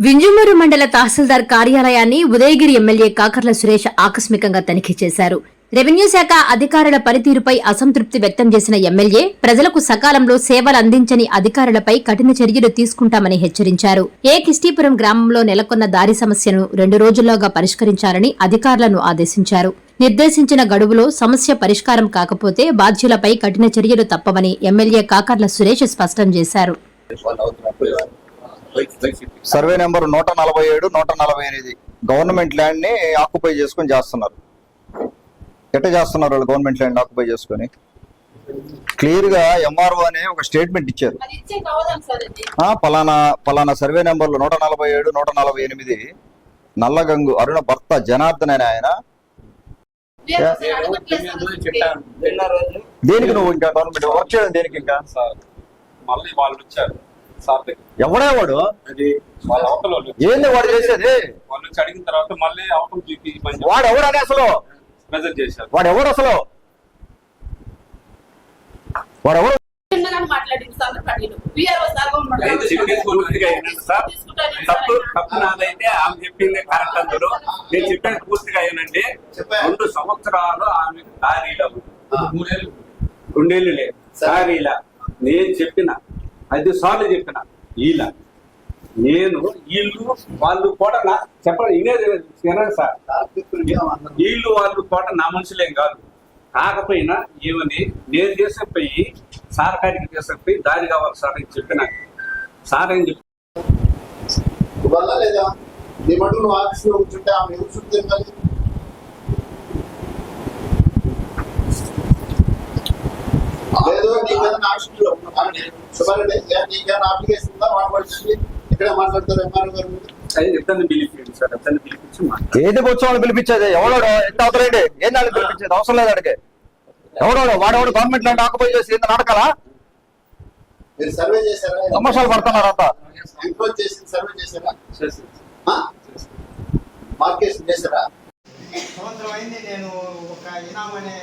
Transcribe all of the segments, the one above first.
వింజమూరు మండల తహసీల్దార్ కార్యాలయాన్ని ఉదయగిరి ఎమ్మెల్యే కాకర్ల సురేష్ ఆకస్మికంగా తనిఖీ చేశారు. రెవెన్యూ శాఖ అధికారుల పనితీరుపై అసంతృప్తి వ్యక్తం చేసిన ఎమ్మెల్యే ప్రజలకు సకాలంలో సేవలు అందించని అధికారులపై కఠిన చర్యలు తీసుకుంటామని హెచ్చరించారు. కిష్టీపురం గ్రామంలో నెలకొన్న దారి సమస్యను 2 రోజుల్లోగా పరిష్కరించాలని అధికారులను ఆదేశించారు. నిర్దేశించిన గడువులో సమస్య పరిష్కారం కాకపోతే బాధ్యులపై కఠిన చర్యలు తప్పవని ఎమ్మెల్యే కాకర్ల సురేష్ స్పష్టం చేశారు. సర్వే నెంబర్ 147, 148 గవర్నమెంట్ ల్యాండ్ ని ఆక్యుపై చేసుకుని చేస్తున్నారు. ఎట్లా చేస్తున్నారు వాళ్ళు? గవర్నమెంట్ ల్యాండ్ ఆక్యుపై చేసుకుని క్లియర్ గా ఎంఆర్ఓ అనే ఒక స్టేట్మెంట్ ఇచ్చారు. పలానా సర్వే నెంబర్లు 147, 148 నల్లగంగు అరుణ భర్త జనార్దన్ అనే ఆయన. దేనికి నువ్వు ఇంకా గవర్నమెంట్ వర్క్ చేయడం దేనికి? ఇంకా మళ్ళీ వాళ్ళు వచ్చారు. ఎవడే వాడు? ఏంది వాడు చేసేది? వాళ్ళు అడిగిన తర్వాత మళ్ళీ అవటం చూపి వాడు ఎవడని అసలు ప్రెజెంట్ చేశారు. వాడు ఎవడు అసలు? వాడు ఎవడు? తప్పు నాదైతే ఆమె చెప్పింది కరెక్ట్. అందరూ నేను చెప్పేది పూర్తిగా అయ్యానండి. 2 సంవత్సరాలు ఆమె సారీలు 2 ఏళ్ళు లేదు సారీలా నేను చెప్పిన 5 సార్లు చెప్పిన ఇలా నేను వీళ్ళు వాళ్ళు కూడా చెప్పండి వినేది సార్. వీళ్ళు వాళ్ళు కూడా నా మనుషులేం కాదు. కాకపోయినా ఏమని నేను చేసేపోయి సార్ కాడికి చేసేపోయి దారి కావాలి సార్ అని చెప్పిన సార్ అని చెప్పి లేదా నీ మటు నువ్వు ఆఫీస్లో కూర్చుంటే ఆమె ఎవరు చుట్టూ లేదు నీకేదైనా ఆశలో నీకేమైనా అప్లికేషన్ ఉందా మాట్లాడుతుంది ఇక్కడ మాట్లాడతారు ఎంఆర్ఓ గారు ఏది వచ్చి పిలిపించేది? ఎవడో ఎంత అవుతారండి? ఏం దాన్ని పిలిపించేది అవసరం లేదు. అడిగే ఎవడోడు వాడెవడు గవర్నమెంట్ ల్యాండ్ ఆక్యుపై చేసి ఇంత నాటకాలా? మీరు సర్వే చేశారా? సమస్యలు పడుతున్నారు అంతా. ఎంక్రోచ్ చేసి సర్వే చేశారా? మార్కేషన్ చేశారా? సంవత్సరం అయింది. నేను ఒక ఇనాం అనే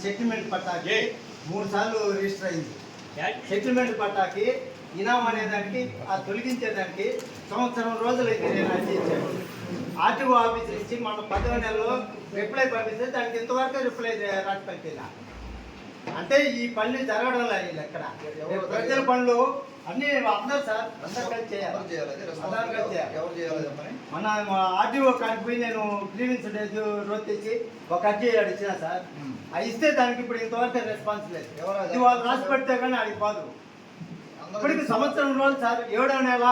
సెటిల్మెంట్ పట్టాకి 3 సార్లు రిజిస్టర్ అయింది. సెటిల్మెంట్ పట్టాకి ఇనాం అనేదానికి తొలగించేదానికి 1 సంవత్సరం రోజులైతే నేను అర్జీ ఇచ్చాను. ఆర్టీఓ ఆఫీస్ నుంచి మన 10వ నెలలో రిప్లై పంపిస్తే దానికి ఇంతవరకు రిప్లై రాసి పంపిలా. అంటే ఈ పనులు జరగడం లేదు. ఎక్కడ ప్రజల పనులు అన్ని అందరూ సార్ అందరు కలిసి చేయాలి. మన ఆర్టీఓ కాడికి పోయి నేను గ్రీవెన్స్ రోజు తెచ్చి ఒక అర్జీ ఇచ్చిన సార్. అది ఇస్తే దానికి ఇప్పుడు ఇంతవరకు రెస్పాన్స్ లేదు. వాళ్ళు రాసి పెడితే కానీ అది కాదు. ఇప్పటికి 1 సంవత్సరం రోజులు సార్. 7వ నెల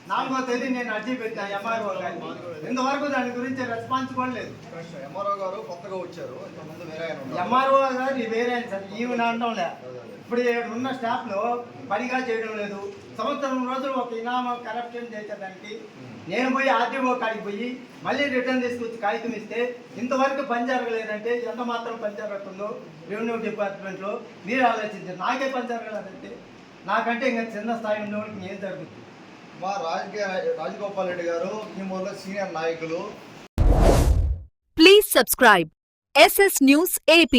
4వ తేదీ నేను అర్జీ పెట్టాను ఎంఆర్ఓ గారికి. ఇంతవరకు దాని గురించి రెస్పాన్స్ కూడా లేదు. ఎంఆర్ఓ గారు కొత్తగా వచ్చారు. ఎంఆర్ఓ గారు వేరే సార్ ఈవెన్ అనడం లేదు. ఇప్పుడు ఉన్న స్టాఫ్ లో పనిగా చేయడం లేదు. 1 సంవత్సరం రోజులు ఒక ఇనామా కరప్షన్ చేసేదానికి నేను పోయి ఆర్టీఓ కాడికి పోయి మళ్ళీ రిటర్న్ తీసుకొచ్చి కాగితం ఇస్తే ఇంతవరకు పని జరగలేదంటే ఎంత మాత్రం పని జరుగుతుందో రెవెన్యూ డిపార్ట్మెంట్లో మీరు ఆలోచించారు. నాకే పని జరగలేదంటే నాకంటే ఇంకా చిన్న స్థాయి ఉన్న వాళ్ళకి ఏం జరుగుతుంది? మా రాజగోపాల్ రెడ్డి గారు ఈ మూల సీనియర్ నాయకులు. Please subscribe SS News AP.